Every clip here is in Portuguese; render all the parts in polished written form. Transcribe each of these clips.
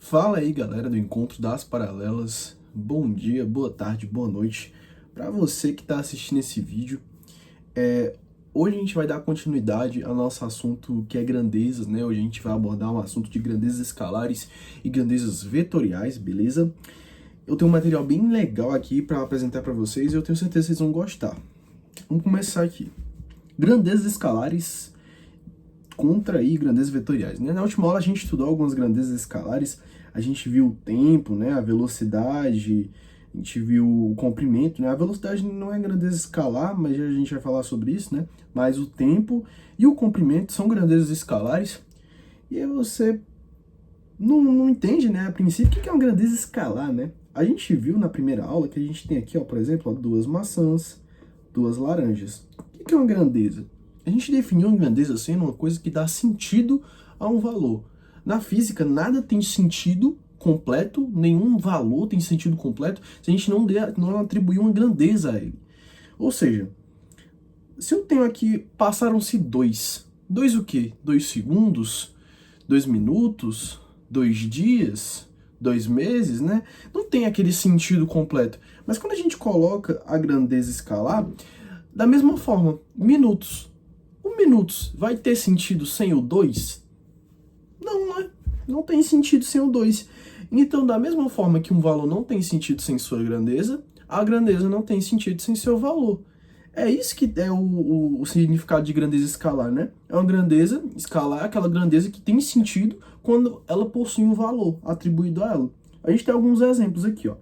Fala aí, galera do Encontro das Paralelas. Bom dia, boa tarde, boa noite para você que está assistindo esse vídeo. Hoje a gente vai dar continuidade ao nosso assunto que é grandezas, né? Hoje a gente vai abordar um assunto de grandezas escalares e grandezas vetoriais, beleza? Eu tenho um material bem legal aqui para apresentar para vocês e eu tenho certeza que vocês vão gostar. Vamos começar aqui. Grandezas escalares contra aí grandezas vetoriais, né? Na última aula a gente estudou algumas grandezas escalares, a gente viu o tempo, né, a velocidade, a gente viu o comprimento, né? A velocidade não é grandeza escalar, mas a gente vai falar sobre isso, né? Mas o tempo e o comprimento são grandezas escalares. E aí você não entende, né, a princípio, o que é uma grandeza escalar, né? A gente viu na primeira aula que a gente tem aqui, ó, por exemplo, ó, duas maçãs, duas laranjas. O que é uma grandeza? A gente definiu a grandeza sendo uma coisa que dá sentido a um valor. Na física, nada tem sentido completo, nenhum valor tem sentido completo se a gente não atribuir uma grandeza a ele. Ou seja, se eu tenho aqui, passaram-se dois o quê? 2 segundos, 2 minutos, 2 dias, 2 meses, né? Não tem aquele sentido completo. Mas quando a gente coloca a grandeza escalar, da mesma forma, minutos. Minutos vai ter sentido sem o 2? Não, né? Não tem sentido sem o 2. Então, da mesma forma que um valor não tem sentido sem sua grandeza, a grandeza não tem sentido sem seu valor. É isso que é o significado de grandeza escalar, né? É uma grandeza escalar, aquela grandeza que tem sentido quando ela possui um valor atribuído a ela. A gente tem alguns exemplos aqui, ó.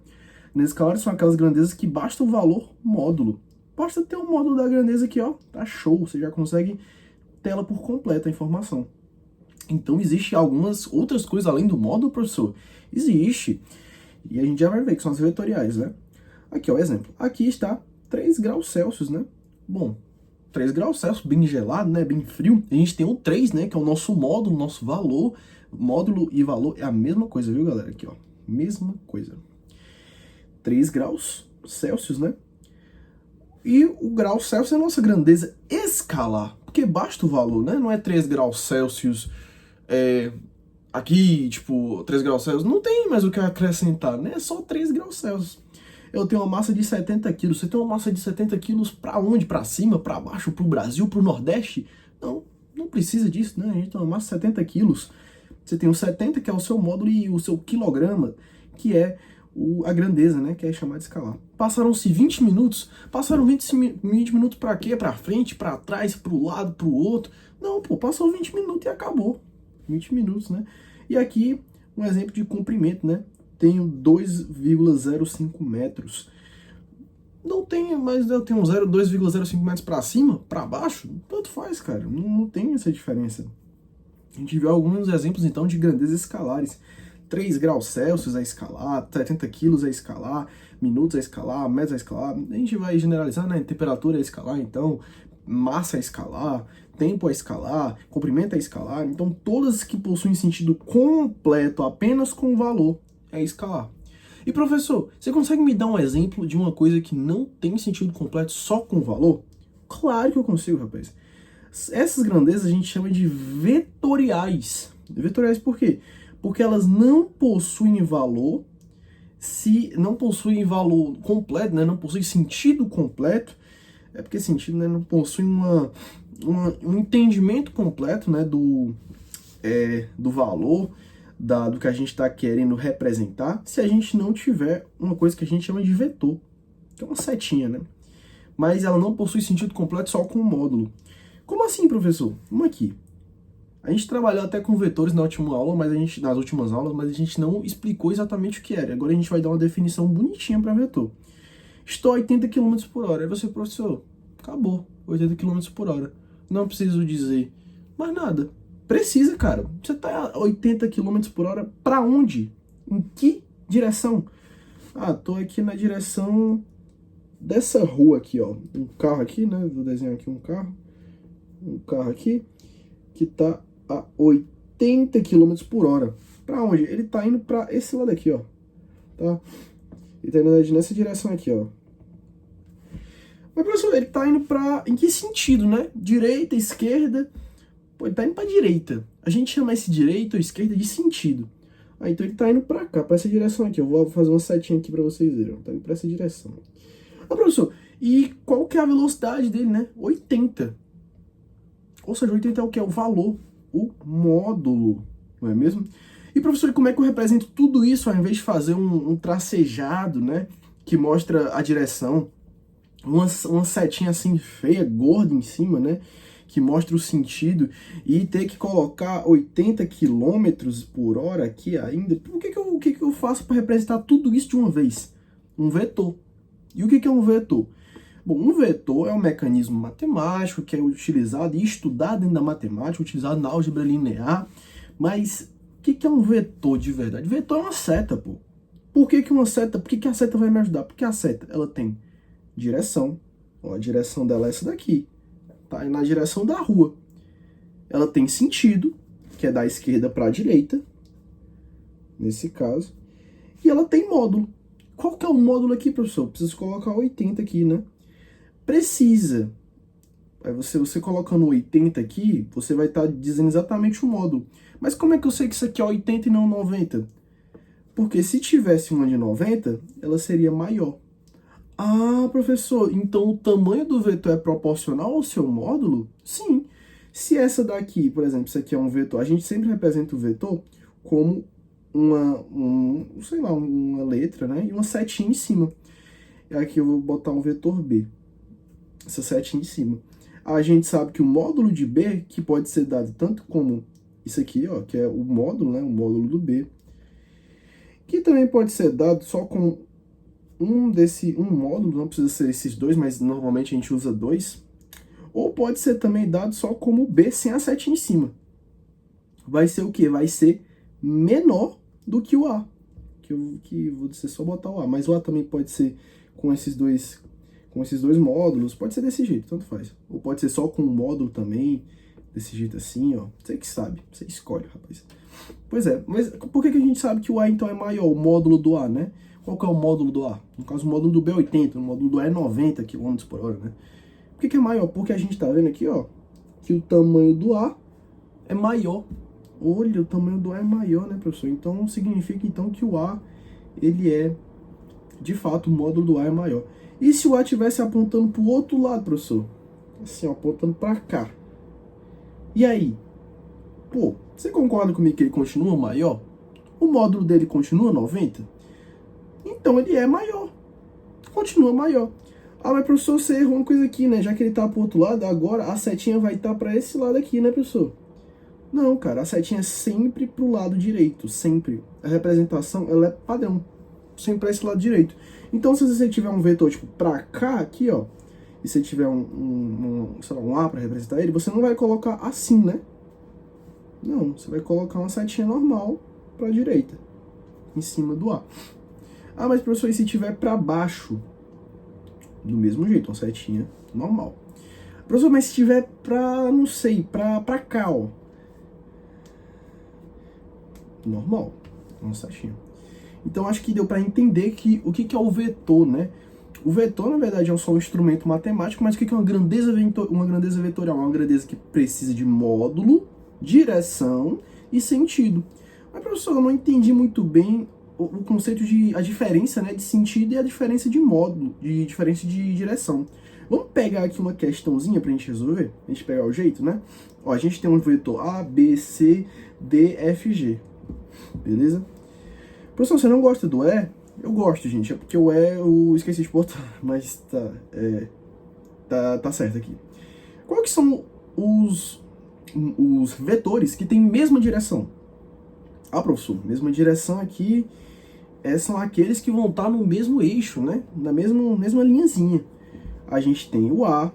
Grandezas escalares são aquelas grandezas que basta o valor módulo. Basta ter um módulo da grandeza aqui, ó, tá show, você já consegue ter ela por completa a informação. Então, existe algumas outras coisas além do módulo, professor? Existe. E a gente já vai ver que são as vetoriais, né? Aqui, ó, exemplo. Aqui está 3 graus Celsius, né? Bom, 3 graus Celsius, bem gelado, né? Bem frio. A gente tem o 3, né? Que é o nosso módulo, nosso valor. Módulo e valor é a mesma coisa, viu, galera? Aqui, ó. Mesma coisa. 3 graus Celsius, né? E o grau Celsius é a nossa grandeza escalar, porque basta o valor, né? Não é 3 graus Celsius, aqui, tipo, 3 graus Celsius, não tem mais o que acrescentar, né? É só 3 graus Celsius. Eu tenho uma massa de 70 quilos, você tem uma massa de 70 quilos pra onde? Pra cima, pra baixo, pro Brasil, pro Nordeste? Não precisa disso, né? A gente tem uma massa de 70 quilos. Você tem o 70, que é o seu módulo, e o seu quilograma, que é a grandeza, né, que é chamada de escalar. Passaram-se 20 minutos, passaram 20 minutos para quê? Para frente, para trás, para o lado, para o outro? Não, pô, passou 20 minutos e acabou. 20 minutos, né? E aqui, um exemplo de comprimento, né? Tenho 2,05 metros. Não tem, mas eu tenho 2,05 metros para cima, para baixo, tanto faz, cara. Não tem essa diferença. A gente viu alguns exemplos, então, de grandezas escalares. 3 graus Celsius a escalar, 70 quilos a escalar, minutos a escalar, metros a escalar. A gente vai generalizar, né? Temperatura a escalar, então, massa a escalar, tempo a escalar, comprimento a escalar. Então, todas que possuem sentido completo apenas com valor é escalar. E, professor, você consegue me dar um exemplo de uma coisa que não tem sentido completo só com valor? Claro que eu consigo, rapaz. Essas grandezas a gente chama de vetoriais. Vetoriais por quê? Porque elas não possuem valor, se não possuem valor completo, né, não possuem sentido completo, é porque sentido, né, não possui um entendimento completo, né, do valor, do que a gente está querendo representar, se a gente não tiver uma coisa que a gente chama de vetor, que é uma setinha, né? Mas ela não possui sentido completo só com o módulo. Como assim, professor? Vamos aqui. A gente trabalhou até com vetores na última aula, nas últimas aulas, mas a gente não explicou exatamente o que era. Agora a gente vai dar uma definição bonitinha para vetor. Estou a 80 km por hora. Aí você, professor, acabou, 80 km por hora. Não preciso dizer mais nada. Precisa, cara. Você está a 80 km por hora para onde? Em que direção? Ah, tô aqui na direção dessa rua aqui, ó. Um carro aqui, né? Vou desenhar aqui um carro. Um carro aqui que tá a 80 km por hora. Para onde? Ele tá indo para esse lado aqui, ó. Tá? Ele tá indo nessa direção aqui, ó. Mas, professor, ele tá indo para em que sentido, né? Direita, esquerda? Pô, ele tá indo para direita. A gente chama esse direita ou esquerda de sentido. Ah, então ele tá indo pra cá, pra essa direção aqui. Eu vou fazer uma setinha aqui pra vocês verem. Ó. Tá indo pra essa direção. Ah, professor, e qual que é a velocidade dele, né? 80. Ou seja, 80 é o que? É o valor, o módulo, não é mesmo? E, professor, como é que eu represento tudo isso ao invés de fazer um tracejado, né? Que mostra a direção, uma setinha assim feia, gorda em cima, né? Que mostra o sentido, e ter que colocar 80 quilômetros por hora aqui ainda. O que que eu faço para representar tudo isso de uma vez? Um vetor. E o que que é um vetor? Bom, um vetor é um mecanismo matemático que é utilizado e estudado dentro da matemática, utilizado na álgebra linear. Mas o que que é um vetor de verdade? Vetor é uma seta, pô. Por que que uma seta? Por que que a seta vai me ajudar? Porque a seta, ela tem direção. Ó, a direção dela é essa daqui. Tá? É na direção da rua. Ela tem sentido, que é da esquerda para a direita, nesse caso. E ela tem módulo. Qual que é o módulo aqui, professor? Preciso colocar 80 aqui, né? Precisa. Aí você colocando 80 aqui, você vai estar dizendo exatamente o módulo. Mas como é que eu sei que isso aqui é 80 e não 90? Porque se tivesse uma de 90, ela seria maior. Ah, professor, então o tamanho do vetor é proporcional ao seu módulo? Sim. Se essa daqui, por exemplo, isso aqui é um vetor, a gente sempre representa o vetor como sei lá, uma letra, né? E uma setinha em cima. E aqui eu vou botar um vetor B. Essa setinha em cima. A gente sabe que o módulo de B, que pode ser dado tanto como isso aqui, ó, que é o módulo, né? O módulo do B. Que também pode ser dado só com um módulo, não precisa ser esses dois, mas normalmente a gente usa dois. Ou pode ser também dado só como B sem a setinha em cima. Vai ser o quê? Vai ser menor do que o A. Que vou dizer só botar o A. Mas o A também pode ser com esses dois módulos. Pode ser desse jeito, tanto faz. Ou pode ser só com um módulo também, desse jeito assim, ó. Você que sabe, você escolhe, rapaz. Pois é, mas por que a gente sabe que o A então é maior, o módulo do A, né? Qual que é o módulo do A? No caso, o módulo do B é 80, o módulo do A é 90 km por hora, né? Por que é maior? Porque a gente tá vendo aqui, ó, que o tamanho do A é maior. Olha, o tamanho do A é maior, né, professor? Então, significa então que o A, ele é, de fato, o módulo do A é maior. E se o A estivesse apontando pro outro lado, professor? Assim, ó, apontando pra cá. E aí? Pô, você concorda comigo que ele continua maior? O módulo dele continua 90? Então ele é maior. Continua maior. Ah, mas professor, você errou uma coisa aqui, né? Já que ele tá pro outro lado, agora a setinha vai estar para esse lado aqui, né, professor? Não, cara, a setinha é sempre pro lado direito, sempre. A representação, ela é padrão, sempre para esse lado direito. Então, se você tiver um vetor, tipo, pra cá, aqui, ó, e você tiver sei lá, um A para representar ele, você não vai colocar assim, né? Não, você vai colocar uma setinha normal pra direita, em cima do A. Ah, mas professor, e se tiver para baixo? Do mesmo jeito, uma setinha normal. Professor, mas se tiver pra, não sei, pra cá, ó. Normal, uma setinha. Então acho que deu para entender que o que é o vetor, né? O vetor, na verdade, é só um instrumento matemático, mas o que é uma grandeza vetorial? É uma grandeza que precisa de módulo, direção e sentido. Mas, professor, eu não entendi muito bem o conceito a diferença, né, de sentido e a diferença de módulo, diferença de direção. Vamos pegar aqui uma questãozinha pra gente resolver? A gente pegar o jeito, né? Ó, a gente tem um vetor A, B, C, D, F, G. Beleza? Professor, você não gosta do E? Eu gosto, gente. É porque o E eu esqueci de botar, mas tá certo aqui. Qual que são os vetores que têm mesma direção? Ah, professor, mesma direção aqui são aqueles que vão estar no mesmo eixo, né? Na mesma linhazinha. A gente tem o A.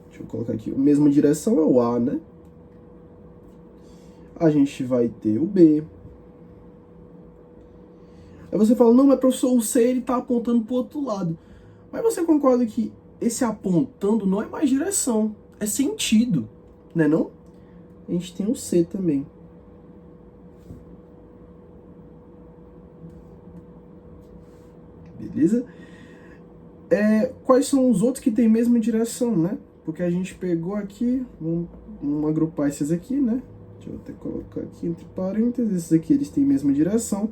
Deixa eu colocar aqui. A mesma direção é o A, né? A gente vai ter o B. Aí você fala, não, mas professor, o C ele tá apontando pro outro lado. Mas você concorda que esse apontando não é mais direção, é sentido, né não? A gente tem o C também. Beleza? Quais são os outros que têm a mesma direção, né? Porque a gente pegou aqui, vamos agrupar esses aqui, né? Deixa eu até colocar aqui entre parênteses. Esses aqui eles têm a mesma direção.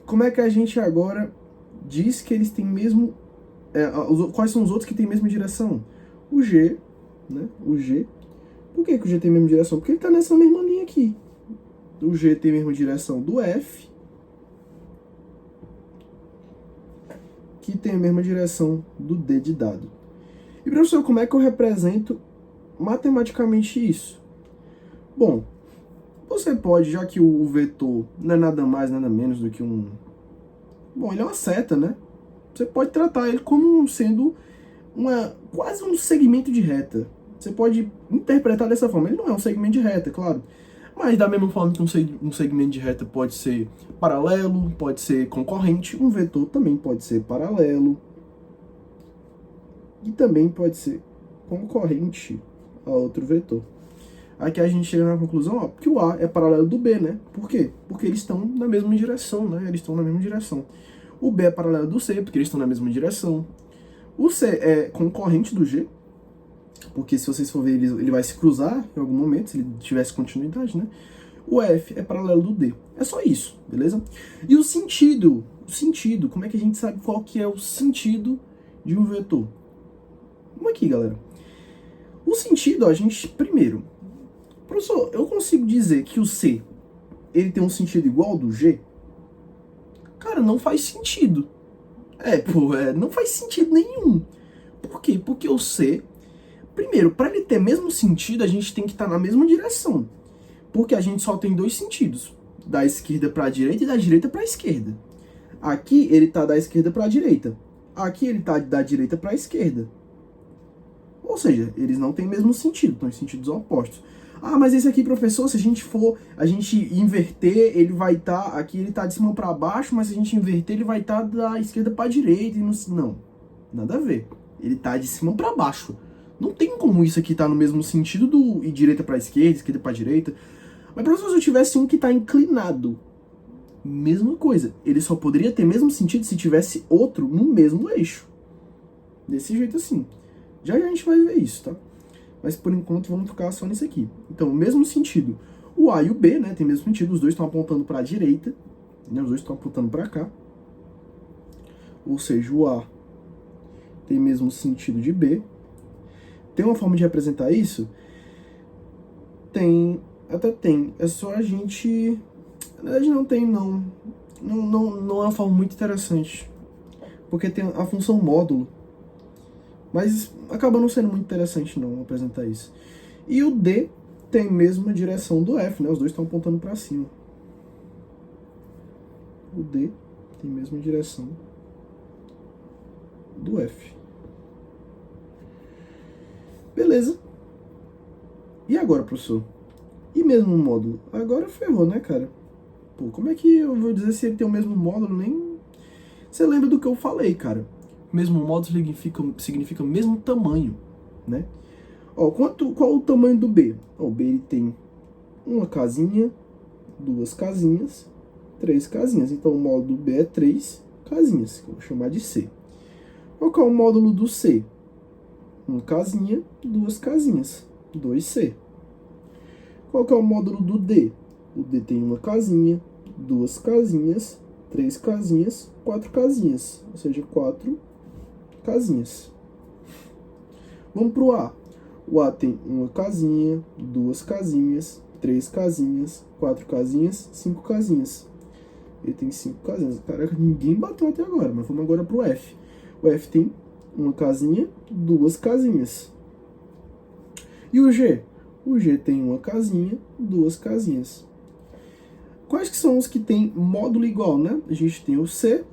Como é que a gente agora diz que eles têm mesmo... quais são os outros que têm a mesma direção? O G, né? O G. Por que o G tem a mesma direção? Porque ele está nessa mesma linha aqui. O G tem a mesma direção do F, que tem a mesma direção do D de dado. E, professor, como é que eu represento matematicamente isso? Bom, você pode, já que o vetor não é nada mais, nada menos do que um... Bom, ele é uma seta, né? Você pode tratar ele como sendo quase um segmento de reta. Você pode interpretar dessa forma. Ele não é um segmento de reta, claro. Mas da mesma forma que um segmento de reta pode ser paralelo, pode ser concorrente, um vetor também pode ser paralelo. E também pode ser concorrente a outro vetor. Aqui a gente chega na conclusão, ó, que o A é paralelo do B, né? Por quê? Porque eles estão na mesma direção, né? Eles estão na mesma direção. O B é paralelo do C, porque eles estão na mesma direção. O C é concorrente do G, porque se vocês for ver, ele vai se cruzar em algum momento, se ele tivesse continuidade, né? O F é paralelo do D. É só isso, beleza? E o sentido, como é que a gente sabe qual que é o sentido de um vetor? Vamos aqui, galera. O sentido, ó, a gente, primeiro... Professor, eu consigo dizer que o C, ele tem um sentido igual ao do G? Cara, não faz sentido. Não faz sentido nenhum. Por quê? Porque o C, primeiro, para ele ter mesmo sentido, a gente tem que estar na mesma direção. Porque a gente só tem dois sentidos. Da esquerda para a direita e da direita para a esquerda. Aqui ele está da esquerda para a direita. Aqui ele está da direita para a esquerda. Ou seja, eles não têm o mesmo sentido, estão em sentidos opostos. Ah, mas esse aqui, professor, se a gente inverter, ele vai estar, aqui ele está de cima para baixo, mas se a gente inverter, ele vai estar da esquerda para a direita. E não, nada a ver. Ele está de cima para baixo. Não tem como isso aqui estar no mesmo sentido do direita para esquerda para direita. Mas, professor, se eu tivesse um que está inclinado, mesma coisa. Ele só poderia ter mesmo sentido se tivesse outro no mesmo eixo. Desse jeito assim. Já a gente vai ver isso, tá? Mas por enquanto vamos ficar só nisso aqui. Então, mesmo sentido. O A e o B, né, tem o mesmo sentido. Os dois estão apontando para a direita, né? Os dois estão apontando para cá. Ou seja, o A tem o mesmo sentido de B. Tem uma forma de representar isso? Tem, até tem. É só a gente... Na verdade não tem, não. Não é uma forma muito interessante. Porque tem a função módulo. Mas acaba não sendo muito interessante não apresentar isso. E o D tem a mesma direção do F, né? Os dois estão apontando para cima. O D tem a mesma direção do F. Beleza. E agora, professor? E mesmo módulo? Agora ferrou, né, cara? Pô, como é que eu vou dizer se ele tem o mesmo módulo? Nem... Você lembra do que eu falei, cara? Mesmo módulo significa mesmo tamanho, né? Ó, qual o tamanho do B? Ó, o B ele tem uma casinha, duas casinhas, três casinhas. Então o módulo do B é 3 casinhas, que eu vou chamar de C. Qual que é o módulo do C? Uma casinha, duas casinhas, 2C. Qual que é o módulo do D? O D tem uma casinha, duas casinhas, três casinhas, 4 casinhas, ou seja, 4 casinhas. Vamos para o A. O A tem uma casinha, duas casinhas, três casinhas, 4 casinhas, 5 casinhas. Ele tem 5 casinhas. Caraca, ninguém bateu até agora, mas vamos agora para o F. O F tem uma casinha, duas casinhas. E o G? O G tem uma casinha, duas casinhas. Quais que são os que tem módulo igual, né? A gente tem o C,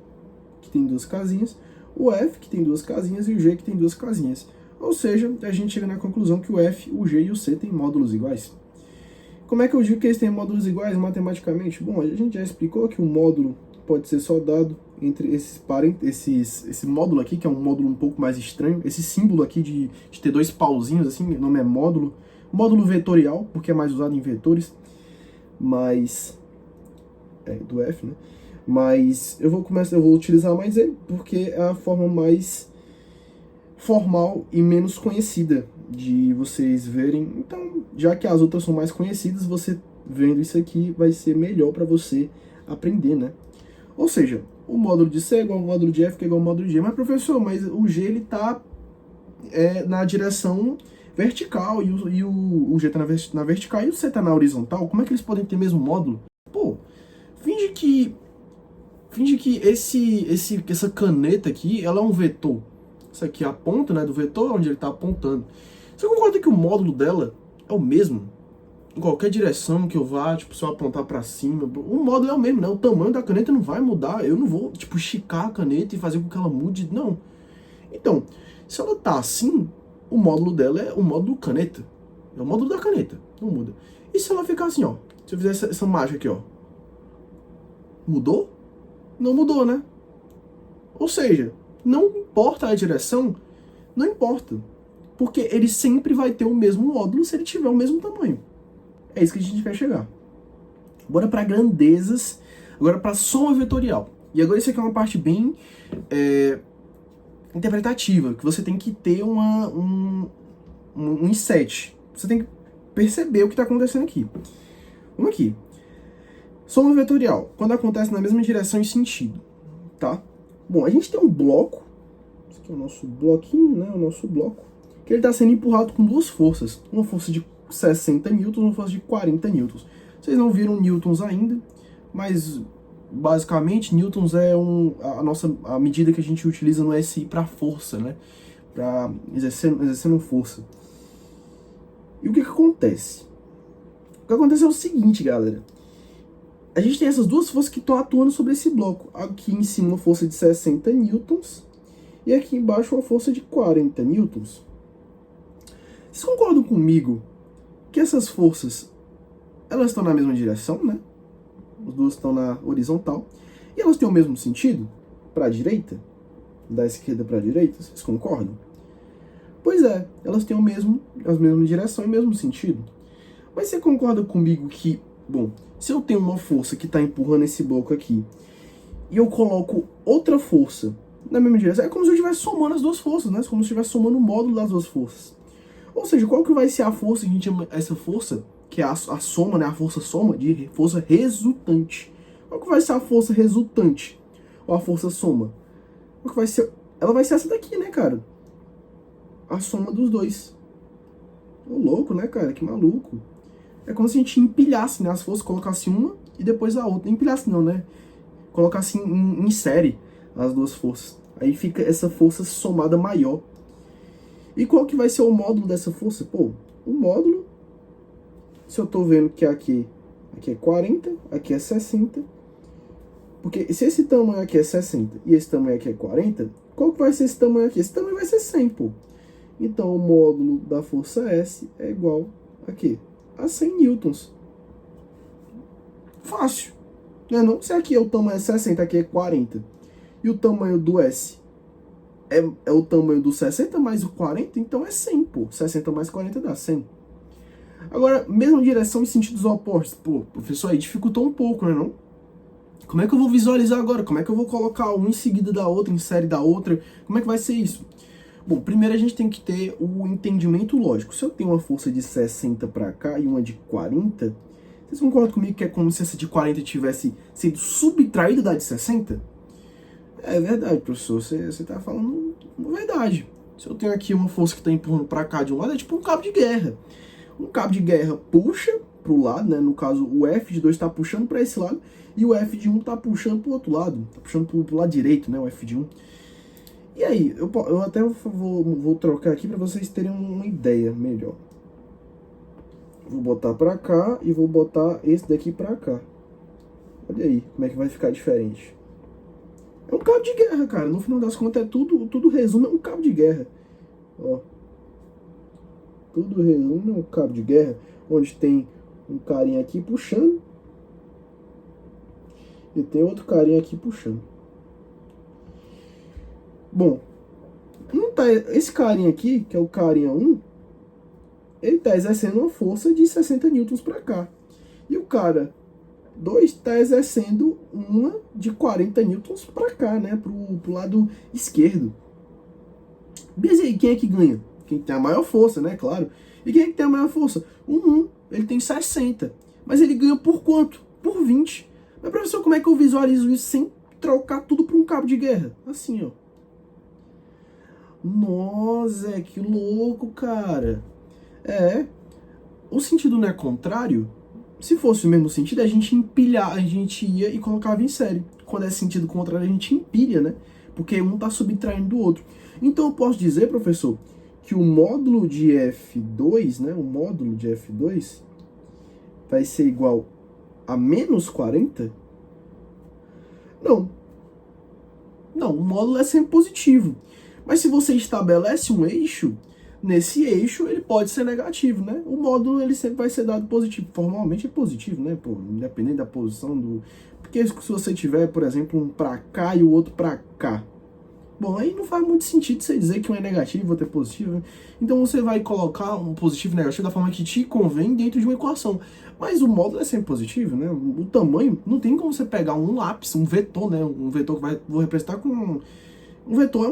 que tem duas casinhas, o F, que tem duas casinhas, e o G, que tem duas casinhas. Ou seja, a gente chega na conclusão que o F, o G e o C têm módulos iguais. Como é que eu digo que eles têm módulos iguais matematicamente? Bom, a gente já explicou que o módulo pode ser só dado entre esse módulo aqui, que é um módulo um pouco mais estranho, esse símbolo aqui de ter dois pauzinhos, assim, o nome é módulo. Módulo vetorial, porque é mais usado em vetores, mas... do F, né? Mas eu vou utilizar mais ele, porque é a forma mais formal e menos conhecida de vocês verem. Então, já que as outras são mais conhecidas, você vendo isso aqui vai ser melhor para você aprender, né? Ou seja, o módulo de C é igual ao módulo de F, que é igual ao módulo de G. Mas, professor, mas o G ele tá na direção vertical e o G tá na vertical e o C tá na horizontal. Como é que eles podem ter o mesmo módulo? Pô, finge que essa caneta aqui, ela é um vetor. Isso aqui é a ponta, né, do vetor, onde ele está apontando. Você concorda que o módulo dela é o mesmo? Em qualquer direção que eu vá, tipo, se eu apontar para cima, o módulo é o mesmo, né? O tamanho da caneta não vai mudar. Eu não vou, tipo, esticar a caneta e fazer com que ela mude, não. Então, se ela tá assim, o módulo dela é o módulo caneta. É o módulo da caneta, não muda. E se ela ficar assim, ó? Se eu fizer essa mágica aqui, ó. Mudou? Não mudou, né? Ou seja, não importa a direção, não importa. Porque ele sempre vai ter o mesmo módulo se ele tiver o mesmo tamanho. É isso que a gente quer chegar. Bora para grandezas, agora para soma vetorial. E agora isso aqui é uma parte bem interpretativa, que você tem que ter um insight. Você tem que perceber o que está acontecendo aqui. Vamos aqui. Soma vetorial, quando acontece na mesma direção e sentido, tá? Bom, a gente tem um bloco, esse aqui é o nosso bloquinho, né? O nosso bloco, que ele está sendo empurrado com duas forças. Uma força de 60 newtons, uma força de 40 newtons. Vocês não viram newtons ainda, mas basicamente newtons é a medida que a gente utiliza no SI para força, né? Para exercendo força. E o que acontece? O que acontece é o seguinte, galera. A gente tem essas duas forças que estão atuando sobre esse bloco. Aqui em cima uma força de 60 newtons e aqui embaixo uma força de 40 newtons. Vocês concordam comigo que essas forças, elas estão na mesma direção, né? As duas estão na horizontal. E elas têm o mesmo sentido? Para a direita? Da esquerda para a direita? Vocês concordam? Pois é, elas têm a mesma direção e o mesmo sentido. Mas você concorda comigo que, bom, se eu tenho uma força que está empurrando esse bloco aqui e eu coloco outra força na mesma direção, é como se eu estivesse somando as duas forças, né? É como se eu estivesse somando o módulo das duas forças. Ou seja, qual que vai ser a força que a gente chama essa força, que é a soma, né? A força soma de força resultante. Qual que vai ser a força resultante? Ou a força soma? Qual que vai ser? Ela vai ser essa daqui, né, cara? A soma dos dois. Ô, louco, né, cara? Que maluco. É como se a gente empilhasse, né, as forças, colocasse uma e depois a outra. Empilhasse não, né? Colocasse em série as duas forças. Aí fica essa força somada maior. E qual que vai ser o módulo dessa força? Pô, o módulo, se eu tô vendo que aqui é 40, aqui é 60. Porque se esse tamanho aqui é 60 e esse tamanho aqui é 40, qual que vai ser esse tamanho aqui? Esse tamanho vai ser 100, pô. Então o módulo da força S é igual a quê? A 100 newtons. Fácil. Não é não? Se aqui o tamanho é 60, aqui é 40. E o tamanho do S é o tamanho do 60 mais o 40, então é 100, pô. 60 mais 40 dá 100. Agora, mesma direção em sentidos opostos. Pô, professor, aí dificultou um pouco, né não? Como é que eu vou visualizar agora? Como é que eu vou colocar uma em seguida da outra, em série da outra? Como é que vai ser isso? Bom, primeiro a gente tem que ter o entendimento lógico. Se eu tenho uma força de 60 para cá e uma de 40, vocês concordam comigo que é como se essa de 40 tivesse sido subtraída da de 60? É verdade, professor, você está falando uma verdade. Se eu tenho aqui uma força que está empurrando para cá de um lado, é tipo um cabo de guerra. Um cabo de guerra puxa para o lado, né? No caso, o F de 2 está puxando para esse lado e o F de 1 está puxando para o outro lado. Está puxando para o lado direito, né? O F de 1. E aí, eu até vou trocar aqui para vocês terem uma ideia melhor. Vou botar para cá e vou botar esse daqui para cá. Olha aí como é que vai ficar diferente. É um cabo de guerra, cara. No final das contas, tudo resume a um cabo de guerra. Ó. Tudo resume a um cabo de guerra, onde tem um carinha aqui puxando e tem outro carinha aqui puxando. Bom, esse carinha aqui, que é o carinha 1, ele tá exercendo uma força de 60 newtons para cá. E o cara 2 está exercendo uma de 40 newtons para cá, né? Pro lado esquerdo. Beleza, aí, quem é que ganha? Quem tem a maior força, né? Claro. E quem é que tem a maior força? O 1. Ele tem 60. Mas ele ganha por quanto? Por 20. Mas, professor, como é que eu visualizo isso sem trocar tudo por um cabo de guerra? Assim, ó. Nossa, que louco, cara. O sentido não é contrário? Se fosse o mesmo sentido, a gente a gente ia e colocava em série. Quando é sentido contrário, a gente empilha, né? Porque um tá subtraindo do outro. Então eu posso dizer, professor, que o módulo de F2, né? O módulo de F2 vai ser igual a menos 40? Não. Não, o módulo é sempre positivo. Mas se você estabelece um eixo, nesse eixo ele pode ser negativo, né? O módulo ele sempre vai ser dado positivo. Formalmente é positivo, né? Pô, independente da posição do... Porque se você tiver, por exemplo, um pra cá e o outro pra cá, bom, aí não faz muito sentido você dizer que um é negativo e o outro é positivo, né? Então você vai colocar um positivo e negativo da forma que te convém dentro de uma equação. Mas o módulo é sempre positivo, né? O tamanho, não tem como você pegar um lápis, um vetor, né? Um vetor que vou representar com... Um vetor é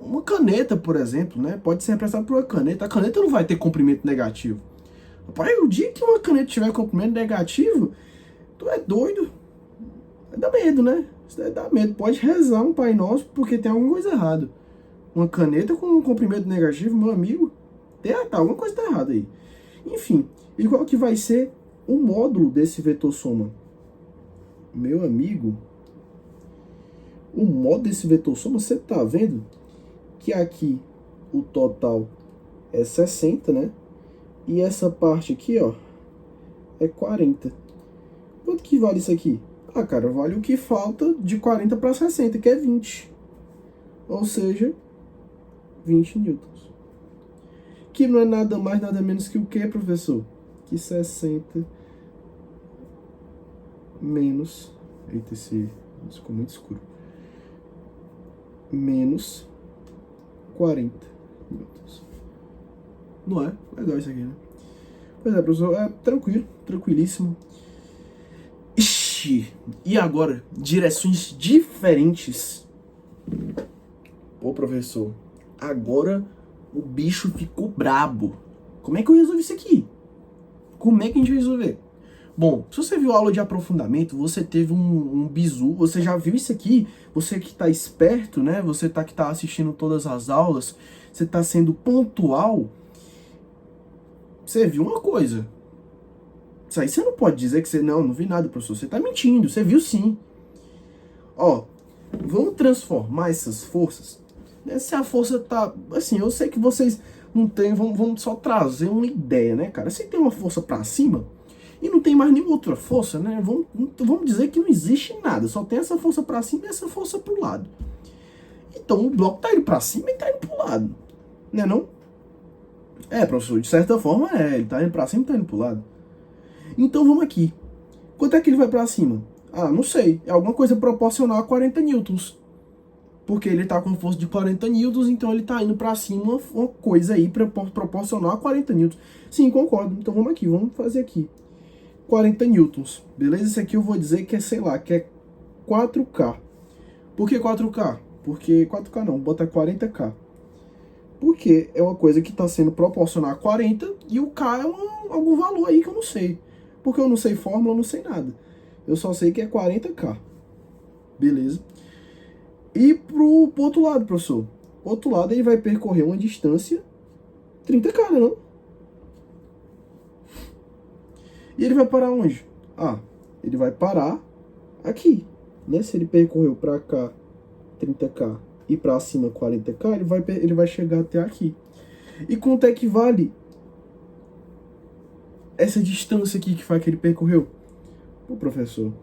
uma caneta, por exemplo, né? Pode ser representado por uma caneta. A caneta não vai ter comprimento negativo. Rapaz, o dia que uma caneta tiver comprimento negativo, tu é doido. Dá medo, né? Isso daí dá medo. Pode rezar um Pai Nosso porque tem alguma coisa errada. Uma caneta com um comprimento negativo, meu amigo, tá, alguma coisa tá errada aí. Enfim, e qual que vai ser o módulo desse vetor soma? Meu amigo, o módulo desse vetor soma, você tá vendo que aqui o total é 60, né? E essa parte aqui, ó, é 40. Quanto que vale isso aqui? Ah, cara, vale o que falta de 40 para 60, que é 20. Ou seja, 20 newtons. Que não é nada mais, nada menos que o que, professor? Que 60 menos... Eita, isso ficou muito escuro. Menos 40 newtons. Não é? Legal isso aqui, né? Pois é, professor, é tranquilo, tranquilíssimo. Ixi, e agora, direções diferentes. Pô, professor, agora o bicho ficou brabo. Como é que eu resolvi isso aqui? Como é que a gente vai resolver? Bom, se você viu a aula de aprofundamento, você teve um bizu, você já viu isso aqui, você que tá esperto, né? Você que tá assistindo todas as aulas, você tá sendo pontual, você viu uma coisa. Isso aí você não pode dizer que você, não vi nada, professor, você tá mentindo, você viu sim. Ó, vamos transformar essas forças, né? Se a força tá, assim, eu sei que vocês não tem, vamos só trazer uma ideia, né, cara? Se tem uma força pra cima, e não tem mais nenhuma outra força, né? Vamos dizer que não existe nada, só tem essa força para cima e essa força para o lado. Então o bloco tá indo para cima e tá indo para o lado, né não? Professor, de certa forma ele tá indo para cima e tá indo para o lado. Então vamos aqui. Quanto é que ele vai para cima? Ah, não sei, é alguma coisa proporcional a 40 newtons. Porque ele tá com força de 40 newtons, então ele tá indo para cima uma coisa aí proporcional a 40 newtons. Sim, concordo. Então vamos aqui, vamos fazer aqui. 40 newtons, beleza? Isso aqui eu vou dizer que é, sei lá, que é 4K. Por que 4K? Porque 4K não, bota 40K. Porque é uma coisa que está sendo proporcional a 40 e o K é algum valor aí que eu não sei. Porque eu não sei fórmula, eu não sei nada. Eu só sei que é 40K. Beleza? E pro outro lado, professor. O outro lado ele vai percorrer uma distância 30K, né, não? E ele vai parar onde? Ah, ele vai parar aqui, né? Se ele percorreu para cá 30K e para cima 40K, ele vai chegar até aqui. E quanto é que vale essa distância aqui que foi que ele percorreu? Pô, professor,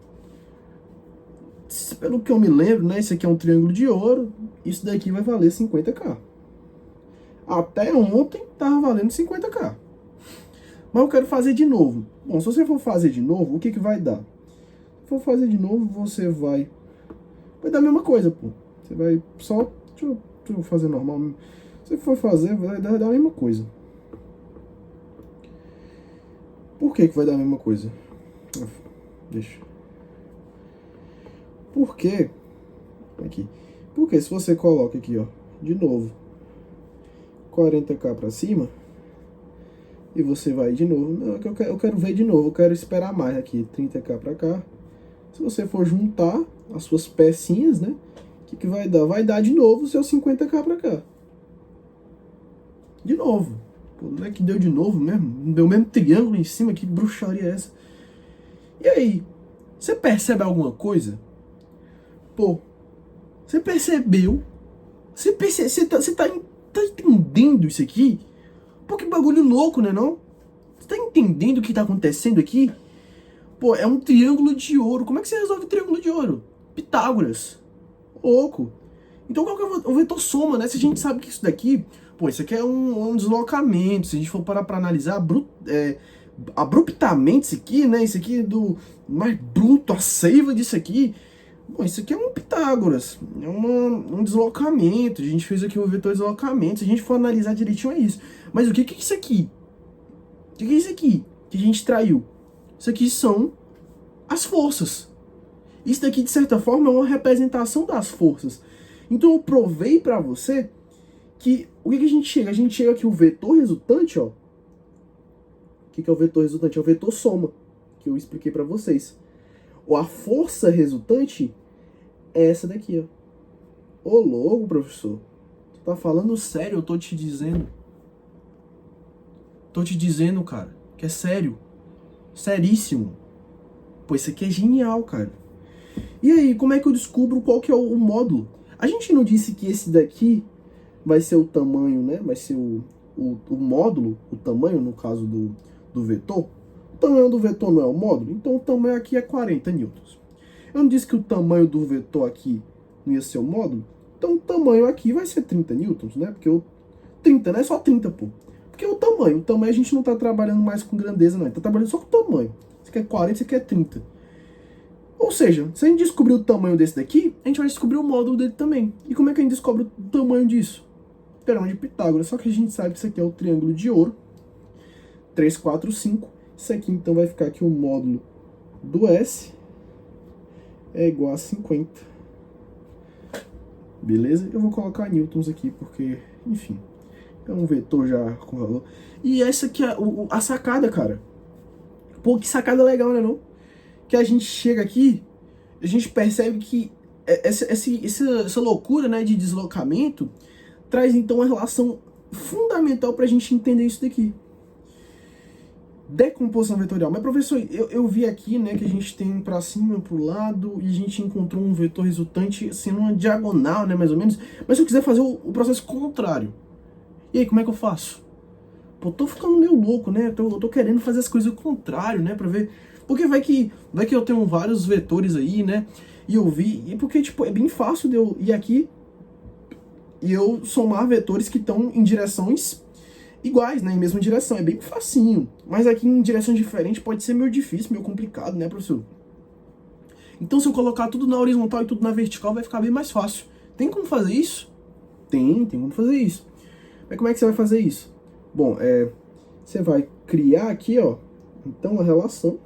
pelo que eu me lembro, né? Esse aqui é um triângulo de ouro. Isso daqui vai valer 50K. Até ontem tava valendo 50K. Mas eu quero fazer de novo. Bom, se você for fazer de novo, o que vai dar? Se for fazer de novo, você vai dar a mesma coisa, pô. Você vai só... Deixa eu fazer normal mesmo. Se for fazer, vai dar a mesma coisa. Por que vai dar a mesma coisa? Deixa. Por quê? Aqui. Porque se você coloca aqui, ó, de novo, 40k para cima, e você vai de novo. Não, eu quero ver de novo, eu quero esperar mais aqui, 30k para cá. Se você for juntar as suas pecinhas, né, o que vai dar? Vai dar de novo o seu 50k para cá. De novo. Pô, não é que deu de novo mesmo? Deu o mesmo triângulo em cima, que bruxaria é essa? E aí, você percebe alguma coisa? Pô, você percebeu? Você tá entendendo isso aqui? Pô, que bagulho louco, né não? Você tá entendendo o que tá acontecendo aqui? Pô, é um triângulo de ouro. Como é que você resolve o triângulo de ouro? Pitágoras. Louco. Então qual que é o vetor soma, né? Se a gente sabe que isso daqui... Pô, isso aqui é um deslocamento. Se a gente for parar pra analisar abruptamente isso aqui, né? Isso aqui é do mais bruto, a seiva disso aqui. Bom, isso aqui é um Pitágoras, é um deslocamento. A gente fez aqui um vetor de deslocamento. Se a gente for analisar direitinho, é isso. Mas o que é isso aqui? O que é isso aqui que a gente traiu? Isso aqui são as forças. Isso daqui, de certa forma, é uma representação das forças. Então eu provei pra você que o que a gente chega? A gente chega aqui o vetor resultante, ó. O que é o vetor resultante? É o vetor soma, que eu expliquei pra vocês. Ou a força resultante é essa daqui, ó. Ô, louco, professor. Tu tá falando sério, eu tô te dizendo. Tô te dizendo, cara, que é sério. Seríssimo. Pô, isso aqui é genial, cara. E aí, como é que eu descubro qual que é o módulo? A gente não disse que esse daqui vai ser o tamanho, né? Vai ser o módulo, o tamanho, no caso do vetor. O tamanho do vetor não é o módulo, então o tamanho aqui é 40 newtons. Eu não disse que o tamanho do vetor aqui não ia ser o módulo? Então o tamanho aqui vai ser 30 newtons, né? Porque 30 não é só 30, pô. Porque o tamanho a gente não tá trabalhando mais com grandeza, não. A gente tá trabalhando só com o tamanho. Você quer 40, você quer 30. Ou seja, se a gente descobrir o tamanho desse daqui, a gente vai descobrir o módulo dele também. E como é que a gente descobre o tamanho disso? Teorema de Pitágoras. Só que a gente sabe que isso aqui é o triângulo de ouro. 3, 4, 5. Isso aqui, então, vai ficar aqui o módulo do S é igual a 50. Beleza? Eu vou colocar newtons aqui, porque, enfim, é um vetor já com valor. E essa aqui é a sacada, cara. Pô, que sacada legal, né, não? Que a gente chega aqui, a gente percebe que essa loucura, né, de deslocamento traz, então, uma relação fundamental pra gente entender isso daqui. Decomposição vetorial. Mas, professor, eu vi aqui, né, que a gente tem pra cima, pro lado, e a gente encontrou um vetor resultante sendo uma diagonal, né, mais ou menos. Mas se eu quiser fazer o processo contrário, e aí, como é que eu faço? Pô, tô ficando meio louco, né? Eu tô querendo fazer as coisas ao contrário, né, pra ver... Porque vai que eu tenho vários vetores aí, né, e eu vi... E porque, tipo, é bem fácil de eu ir aqui e eu somar vetores que estão em direções iguais, né, em mesma direção, é bem facinho. Mas aqui em direções diferentes pode ser meio difícil, meio complicado, né, professor? Então se eu colocar tudo na horizontal e tudo na vertical vai ficar bem mais fácil. Tem como fazer isso? Tem como fazer isso. Mas como é que você vai fazer isso? Bom, você vai criar aqui, ó, então a relação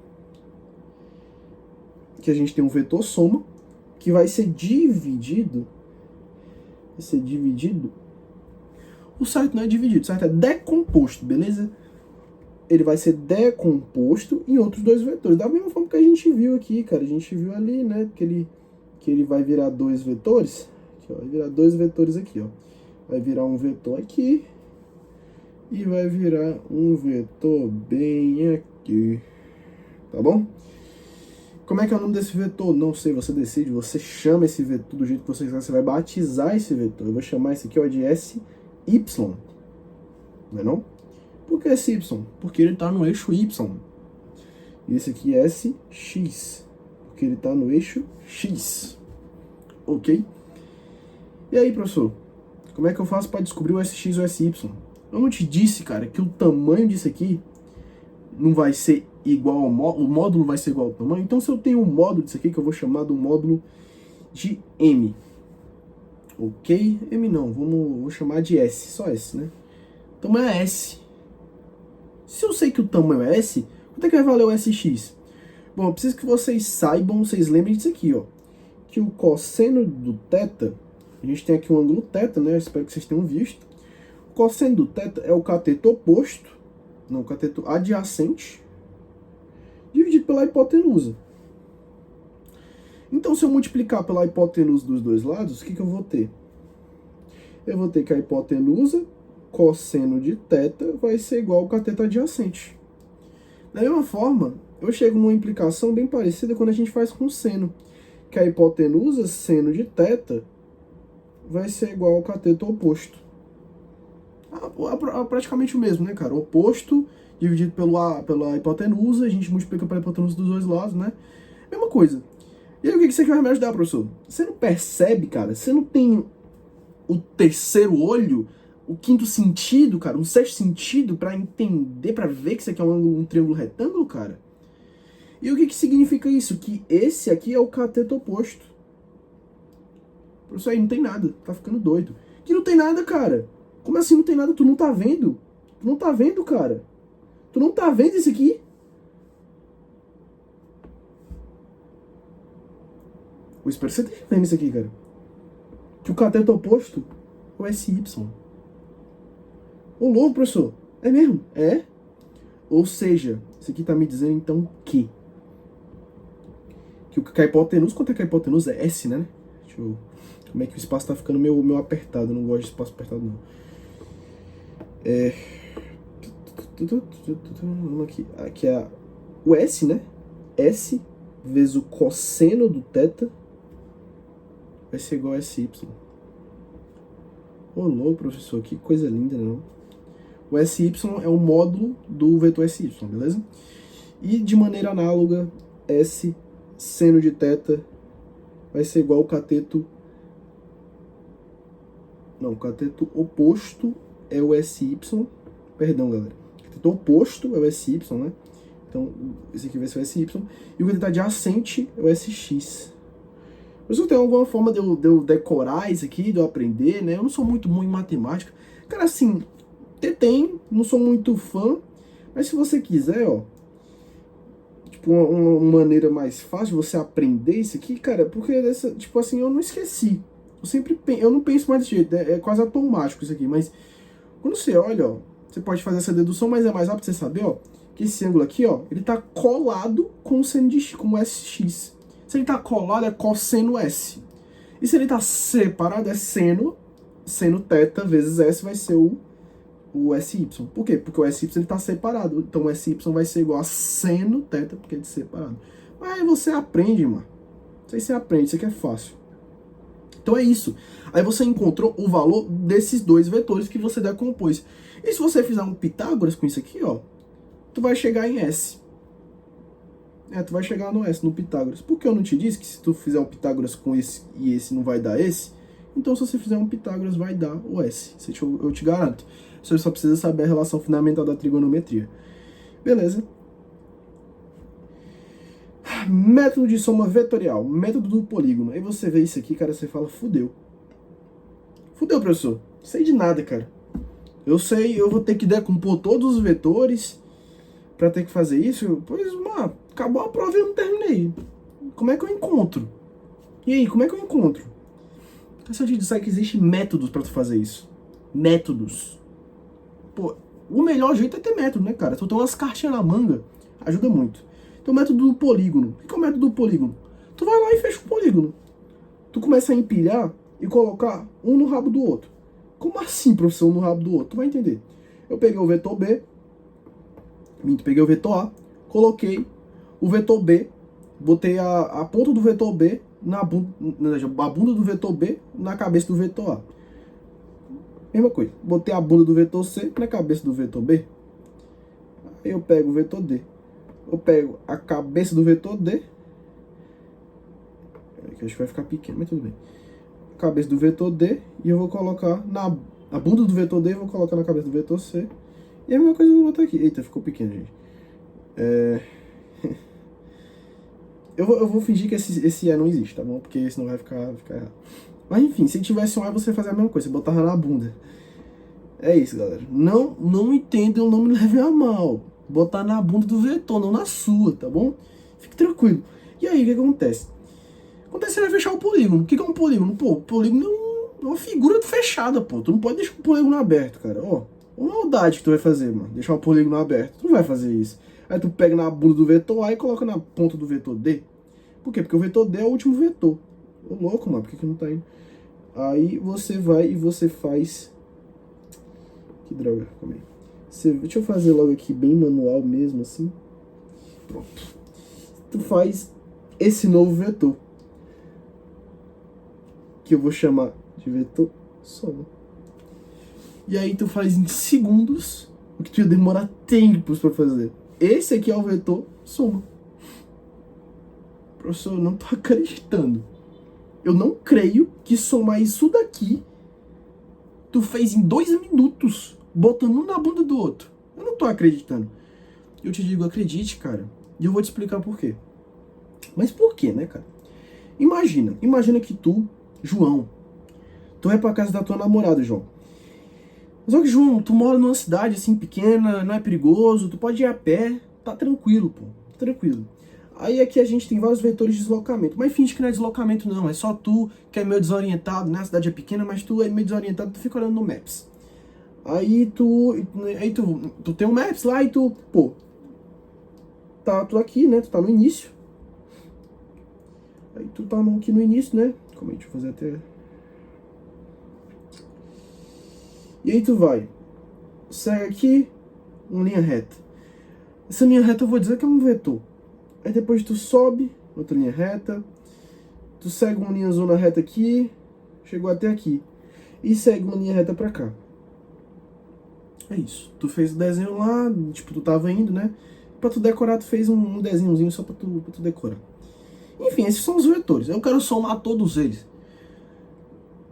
que a gente tem um vetor soma que vai ser dividido. O certo não é dividido, o certo é decomposto, beleza? Ele vai ser decomposto em outros dois vetores. Da mesma forma que a gente viu aqui, cara. A gente viu ali, né? Que ele vai virar dois vetores. Aqui, ó, vai virar dois vetores aqui, ó. Vai virar um vetor aqui. E vai virar um vetor bem aqui. Tá bom? Como é que é o nome desse vetor? Não sei, você decide. Você chama esse vetor do jeito que você quiser. Você vai batizar esse vetor. Eu vou chamar esse aqui, ó, de SY. Não é não? Por que esse Y? Porque ele está no eixo Y. E esse aqui é SX. Porque ele está no eixo X. Ok? E aí, professor? Como é que eu faço para descobrir o SX ou o SY? Eu não te disse, cara, que o tamanho disso aqui não vai ser igual ao módulo. O módulo vai ser igual ao tamanho. Então, se eu tenho um módulo disso aqui, que eu vou chamar do módulo de M. Ok? M não, vou chamar de S. Só S, né? O tamanho é S. Se eu sei que o tamanho é S, quanto é que vai valer o SX? Bom, eu preciso que vocês saibam, vocês lembrem disso aqui, ó. Que o cosseno do θ, a gente tem aqui um ângulo θ, né? Eu espero que vocês tenham visto. O cosseno do θ é o cateto oposto, não, o cateto adjacente, dividido pela hipotenusa. Então, se eu multiplicar pela hipotenusa dos dois lados, o que eu vou ter? Eu vou ter que a hipotenusa cosseno de θ vai ser igual ao cateto adjacente. Da mesma forma, eu chego numa implicação bem parecida quando a gente faz com seno, que a hipotenusa seno de θ vai ser igual ao cateto oposto. Praticamente o mesmo, né, cara? O oposto dividido pela hipotenusa, a gente multiplica pela hipotenusa dos dois lados, né? Mesma coisa. E aí, o que isso aqui vai me ajudar, professor? Você não percebe, cara? Você não tem o terceiro olho, o quinto sentido, cara, um sexto sentido pra entender, pra ver que isso aqui é um triângulo retângulo, cara? E o que significa isso? Que esse aqui é o cateto oposto. Professor, aí não tem nada, tá ficando doido. Que não tem nada, cara. Como assim não tem nada? Tu não tá vendo? Tu não tá vendo, cara? Tu não tá vendo isso aqui? Eu espero que você esteja vendo isso aqui, cara. Que o cateto oposto é o SY. Ô, louco, professor. É mesmo? É? Ou seja, isso aqui tá me dizendo, então, que a hipotenusa, quanto é que a hipotenusa é? S, né? Deixa eu... Como é que o espaço tá ficando meio apertado. Eu não gosto de espaço apertado, não. Vamos aqui. Aqui é o S, né? S vezes o cosseno do θ vai ser igual a SY. Ô, louco, professor. Que coisa linda, não? O SY é o módulo do vetor SY, beleza? E de maneira análoga, S seno de θ vai ser igual ao cateto... Não, o cateto oposto é o SY. Perdão, galera. O cateto oposto é o SY, né? Então, esse aqui vai ser o SY. E o cateto adjacente é o SX. Mas tem alguma forma de eu decorar isso aqui, de eu aprender, né? Eu não sou muito bom em matemática. Cara, assim, tem, não sou muito fã. Mas se você quiser, ó, tipo, uma maneira mais fácil de você aprender isso aqui, cara, porque, tipo assim, eu não esqueci. Eu não penso mais desse jeito, é quase automático isso aqui, mas quando você olha, ó, você pode fazer essa dedução, mas é mais rápido você saber, ó, que esse ângulo aqui, ó, ele tá colado com o seno de x, com o SX. Se ele tá colado, é cosseno S. E se ele tá separado, é seno θ vezes S vai ser o SY. Por quê? Porque o SY ele tá separado, então o SY vai ser igual a seno θ, porque ele é separado. Mas aí você aprende, mano. Isso aí você aprende, isso aqui é fácil. Então é isso. Aí você encontrou o valor desses dois vetores que você decompôs. E se você fizer um Pitágoras com isso aqui, ó, tu vai chegar em S. Tu vai chegar no S, no Pitágoras. Por que eu não te disse que se tu fizer um Pitágoras com esse e esse não vai dar esse? Então se você fizer um Pitágoras vai dar o S. Eu te garanto. Você só precisa saber a relação fundamental da trigonometria. Beleza? Método de soma vetorial, método do polígono. Aí você vê isso aqui, cara, você fala, fudeu. Fudeu, professor. Sei de nada, cara. Eu sei, eu vou ter que decompor todos os vetores pra ter que fazer isso. Pois, mano, acabou a prova e eu não terminei. Como é que eu encontro? E aí, como é que eu encontro? Se eu te disser que existem métodos pra tu fazer isso. Métodos. Pô, o melhor jeito é ter método, né, cara? Tu tem umas cartinhas na manga, ajuda muito. Então, o método do polígono. O que é o método do polígono? Tu vai lá e fecha o polígono. Tu começa a empilhar e colocar um no rabo do outro. Como assim, professor, um no rabo do outro? Tu vai entender. Eu peguei o vetor B, peguei o vetor A, coloquei o vetor B, botei a ponta do vetor B a bunda do vetor B na cabeça do vetor A. Mesma coisa. Botei a bunda do vetor C na cabeça do vetor B. Aí eu pego o vetor D. Eu pego a cabeça do vetor D. Que acho que vai ficar pequeno, mas tudo bem. A cabeça do vetor D. E eu vou colocar a bunda do vetor D. Eu vou colocar na cabeça do vetor C. E a mesma coisa eu vou botar aqui. Eita, ficou pequeno, gente. Eu vou fingir que esse E não existe, tá bom? Porque senão vai ficar errado. Mas enfim, se tivesse um E, você fazia a mesma coisa. Você botava na bunda. É isso, galera. Não entendam, não me levem a mal. Botar na bunda do vetor, não na sua, tá bom? Fique tranquilo. E aí, o que acontece? Acontece que você vai fechar o polígono. O que é um polígono? Pô, o polígono é uma figura fechada, pô. Tu não pode deixar o polígono aberto, cara. Ó, uma maldade que tu vai fazer, mano. Deixar o polígono aberto. Tu não vai fazer isso. Aí tu pega na bunda do vetor A e coloca na ponta do vetor D. Por quê? Porque o vetor D é o último vetor. Ô, louco, mano. Por que não tá indo? Aí você vai e você faz... Que droga, calma aí. Deixa eu fazer logo aqui bem manual mesmo, assim. Pronto. Tu faz esse novo vetor, que eu vou chamar de vetor soma. E aí tu faz em segundos o que tu ia demorar tempos pra fazer. Esse aqui é o vetor soma. Professor, eu não tô acreditando. Eu não creio que somar isso daqui tu fez em 2 minutos, botando um na bunda do outro. Eu não tô acreditando. Eu te digo, acredite, cara. E eu vou te explicar por quê. Mas por quê, né, cara? Imagina que tu, João, tu vai pra casa da tua namorada, João. Só que, João, tu mora numa cidade assim pequena, não é perigoso, tu pode ir a pé, tá tranquilo, pô, tranquilo. Aí aqui a gente tem vários vetores de deslocamento, mas finge que não é deslocamento não, é só tu que é meio desorientado, né? A cidade é pequena, mas tu é meio desorientado, tu fica olhando no Maps. Aí tu tem um Maps lá e tu, pô, tu aqui, né? Tu tá no início. Aí tu tá aqui no início, né? Calma aí, deixa eu fazer até... E aí tu vai, segue aqui, uma linha reta. Essa linha reta eu vou dizer que é um vetor. Aí depois tu sobe, outra linha reta. Tu segue uma linha zona reta aqui, chegou até aqui. E segue uma linha reta pra cá. É isso. Tu fez o desenho lá, tipo, tu tava indo, né? Pra tu decorar, tu fez um desenhozinho só pra tu decorar. Enfim, esses são os vetores. Eu quero somar todos eles.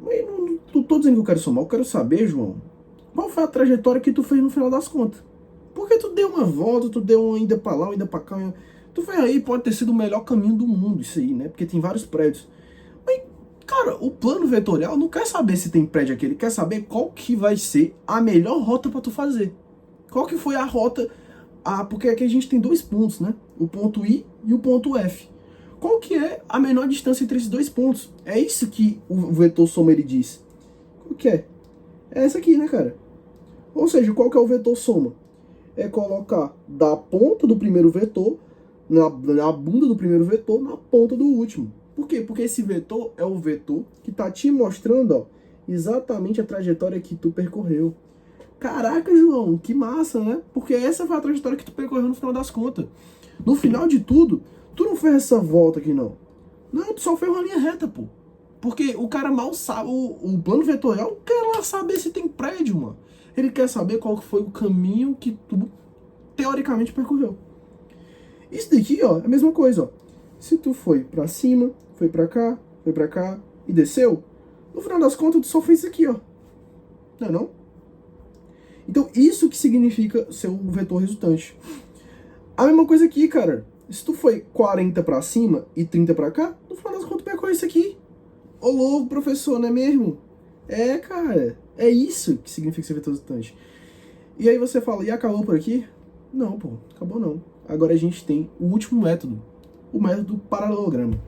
Mas não tô dizendo que eu quero somar. Eu quero saber, João, qual foi a trajetória que tu fez no final das contas. Porque tu deu uma volta, tu deu uma ida pra lá, uma ida pra cá. Tu foi aí, pode ter sido o melhor caminho do mundo, isso aí, né? Porque tem vários prédios. Mas, cara, o plano vetorial não quer saber se tem prédio aqui, ele quer saber qual que vai ser a melhor rota pra tu fazer. Qual que foi a rota... porque aqui a gente tem 2 pontos, né? O ponto I e o ponto F. Qual que é a menor distância entre esses 2 pontos? É isso que o vetor soma ele diz. Qual que é? É essa aqui, né, cara? Ou seja, qual que é o vetor soma? É colocar da ponta do primeiro vetor, na bunda do primeiro vetor, na ponta do último. Por quê? Porque esse vetor é o vetor que tá te mostrando, ó, exatamente a trajetória que tu percorreu. Caraca, João, que massa, né? Porque essa foi a trajetória que tu percorreu no final das contas. No final de tudo, tu não fez essa volta aqui, não. Não, tu só fez uma linha reta, pô. Porque o cara mal sabe, o plano vetorial quer lá saber se tem prédio, mano. Ele quer saber qual foi o caminho que tu, teoricamente, percorreu. Isso daqui, ó, é a mesma coisa, ó. Se tu foi pra cima, foi pra cá e desceu, no final das contas, tu só fez isso aqui, ó. Não é não? Então, isso que significa ser o vetor resultante. A mesma coisa aqui, cara. Se tu foi 40 pra cima e 30 pra cá, no final das contas, tu percorreu isso aqui. Ô louco, professor, não é mesmo? É, cara. É isso que significa ser vetor resultante. E aí você fala, e acabou por aqui? Não, pô, acabou não. Agora a gente tem o último método, o método paralelogramo.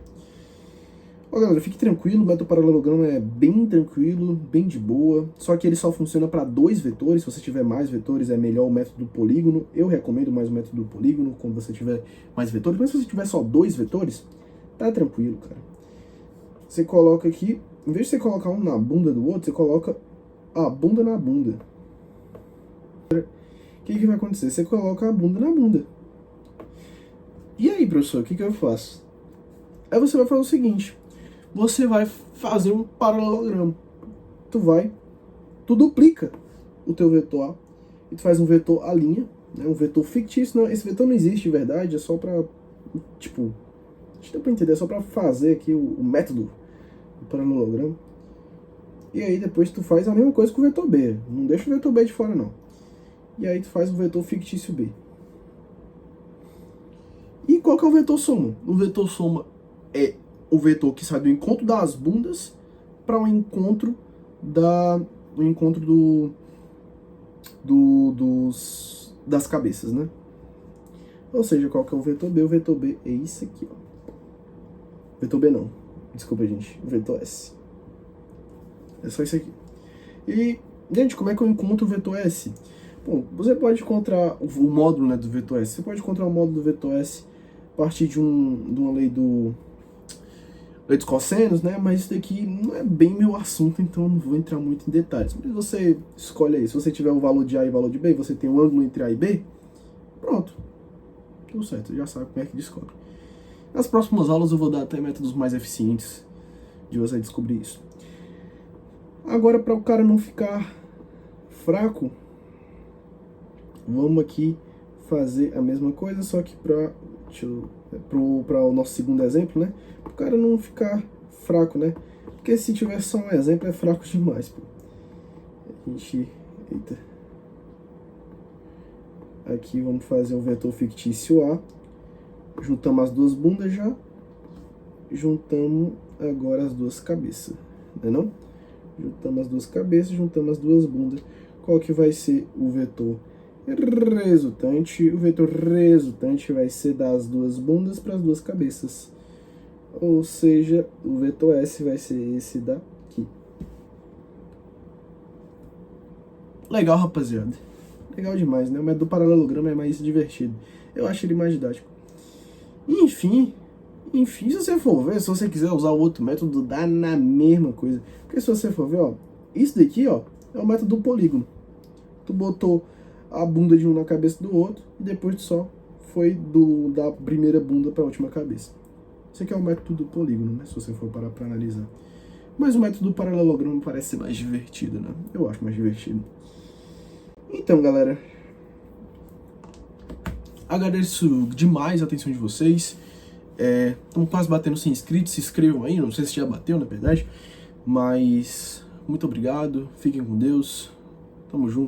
Ó, galera, fique tranquilo, o método paralelogramo é bem tranquilo, bem de boa, só que ele só funciona para 2 vetores. Se você tiver mais vetores, é melhor o método do polígono. Eu recomendo mais o método do polígono quando você tiver mais vetores, mas se você tiver só 2 vetores, tá tranquilo, cara. Você coloca aqui, em vez de você colocar um na bunda do outro, você coloca a bunda na bunda. O que vai acontecer? Você coloca a bunda na bunda. E aí, professor, o que eu faço? Aí você vai fazer o seguinte, você vai fazer um paralelogramo. Tu duplica o teu vetor A, e tu faz um vetor A', né? Um vetor fictício. Não, esse vetor não existe de verdade, é só pra, tipo, acho que dá pra entender, é só pra fazer aqui o método do paralelogramo. E aí depois tu faz a mesma coisa com o vetor B, não deixa o vetor B de fora não. E aí tu faz o vetor fictício B. E qual que é o vetor soma? O vetor soma é o vetor que sai do encontro das bundas para o encontro das cabeças, né? Ou seja, qual que é o vetor B? O vetor B é isso aqui, ó. Vetor B não. Desculpa, gente. O vetor S. É só isso aqui. E, gente, como é que eu encontro o vetor S? Bom, você pode encontrar o módulo, né, do vetor S. Você pode encontrar o módulo do vetor S a partir de uma lei dos cossenos, né? Mas isso daqui não é bem meu assunto, então eu não vou entrar muito em detalhes. Mas você escolhe aí. Se você tiver o valor de A e o valor de B, você tem um ângulo entre A e B, pronto. Tudo certo, você já sabe como é que descobre. Nas próximas aulas eu vou dar até métodos mais eficientes de você descobrir isso. Agora, para o cara não ficar fraco, vamos aqui fazer a mesma coisa, só que para o nosso segundo exemplo, né? Para o cara não ficar fraco, né? Porque se tiver só um exemplo é fraco demais, pô. A gente... Eita. Aqui vamos fazer o vetor fictício A. Juntamos as duas bundas já. Juntamos agora as duas cabeças, não é não? Juntamos as duas cabeças, juntamos as duas bundas. Qual que vai ser o vetor resultante? O vetor resultante vai ser das duas bundas para as duas cabeças. Ou seja, o vetor S vai ser esse daqui. Legal, rapaziada. Legal demais, né? O método do paralelogramo é mais divertido. Eu acho ele mais didático. Enfim, se você for ver, se você quiser usar o outro método, dá na mesma coisa. Porque se você for ver, ó, isso daqui, ó, é o método do polígono. Tu botou a bunda de um na cabeça do outro e depois só foi da primeira bunda para a última cabeça. Esse aqui é o método do polígono, né? Se você for parar para analisar. Mas o método do paralelogramo parece ser mais divertido, né? Eu acho mais divertido. Então, galera, agradeço demais a atenção de vocês. Estamos quase batendo 100 inscritos, se inscrevam aí, não sei se já bateu, na verdade. Mas muito obrigado, fiquem com Deus, tamo junto.